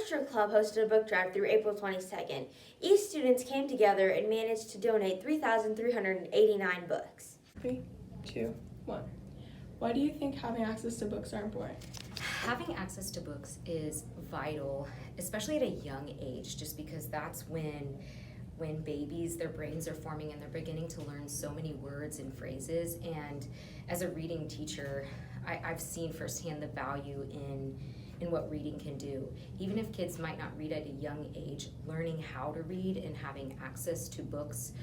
Orchestra Club hosted a book drive through April 22nd. East students came together and managed to donate 3,389 books. 3, 2, 1. Why do you think having access to books are important? Having access to books is vital, especially at a young age, just because that's when babies, their brains are forming and they're beginning to learn so many words and phrases. And as a reading teacher, I've seen firsthand the value in what reading can do. Even if kids might not read at a young age, learning how to read and having access to books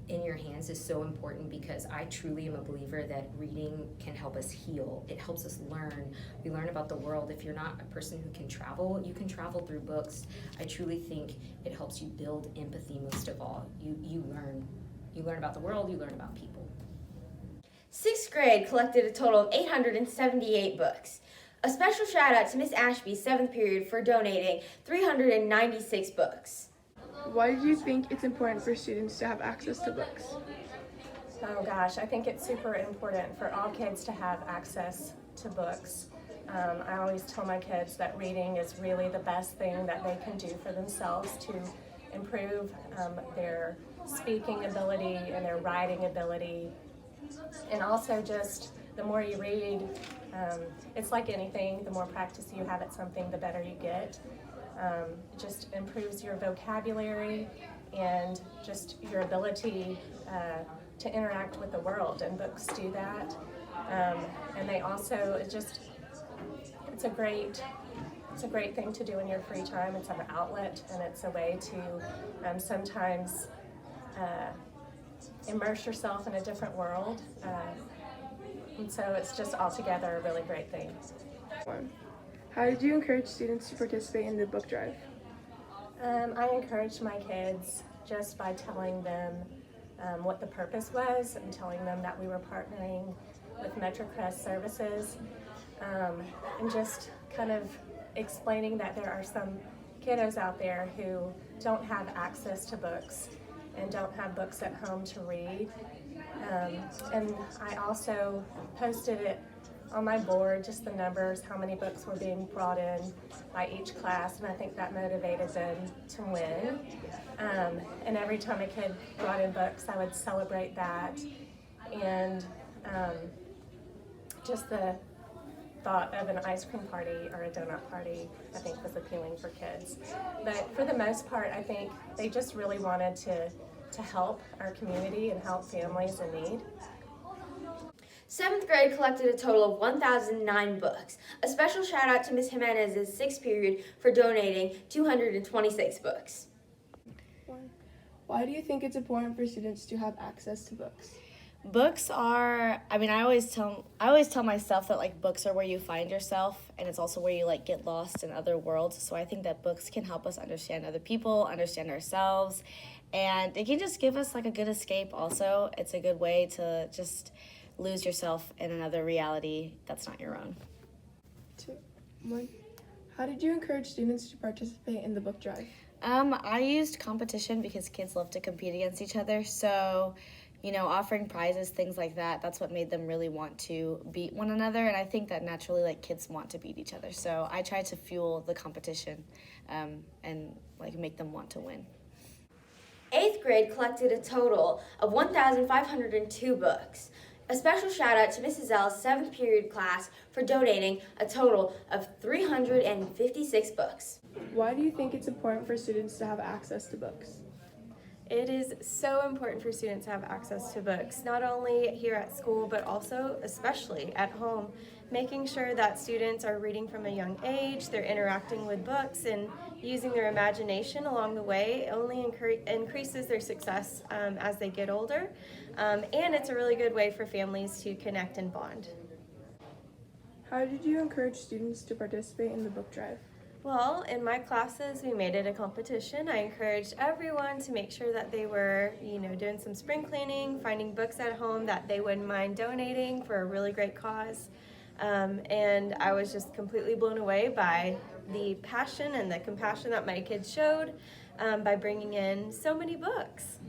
in your hands is so important, because I truly am a believer that reading can help us heal. It helps us learn. We learn about the world. If you're not a person who can travel, you can travel through books. I truly think it helps you build empathy most of all. You learn about the world, you learn about people. 6th grade collected a total of 878 books. A special shout out to Miss Ashby's 7th period for donating 396 books. Why do you think it's important for students to have access to books? Oh gosh, I think it's super important for all kids to have access to books. I always tell my kids that reading is really the best thing that they can do for themselves to improve their speaking ability and their writing ability. And also just the more you read, it's like anything, the more practice you have at something, the better you get. It just improves your vocabulary and just your ability to interact with the world, and books do that. And they also, it's a great thing to do in your free time. It's an outlet, and it's a way to sometimes immerse yourself in a different world. And so it's just altogether a really great thing. How did you encourage students to participate in the book drive? I encouraged my kids just by telling them what the purpose was, and telling them that we were partnering with MetroCrest Services, and just kind of explaining that there are some kiddos out there who don't have access to books and don't have books at home to read. And I also posted it on my board, just the numbers, how many books were being brought in by each class, and I think that motivated them to win. And every time a kid brought in books, I would celebrate that. And just the thought of an ice cream party or a donut party, I think, was appealing for kids. But for the most part, I think they just really wanted to help our community and help families in need. 7th grade collected a total of 1,009 books. A special shout out to Ms. Jimenez's 6th period for donating 226 books. Why do you think it's important for students to have access to books? Books are, I always tell myself that like books are where you find yourself, and it's also where you like get lost in other worlds. So I think that books can help us understand other people, understand ourselves, and it can just give us like a good escape also. It's a good way to just lose yourself in another reality that's not your own. 2, 1. How did you encourage students to participate in the book drive? I used competition because kids love to compete against each other. So, offering prizes, things like that, that's what made them really want to beat one another. And I think that naturally, like, kids want to beat each other. So I tried to fuel the competition and, like, make them want to win. 8th grade collected a total of 1,502 books. A special shout out to Mrs. L's 7th period class for donating a total of 356 books. Why do you think it's important for students to have access to books? It is so important for students to have access to books, not only here at school, but also especially at home. Making sure that students are reading from a young age, they're interacting with books and using their imagination along the way only increases their success as they get older. And it's a really good way for families to connect and bond. How did you encourage students to participate in the book drive? Well, in my classes, we made it a competition. I encouraged everyone to make sure that they were, doing some spring cleaning, finding books at home that they wouldn't mind donating for a really great cause. And I was just completely blown away by the passion and the compassion that my kids showed by bringing in so many books.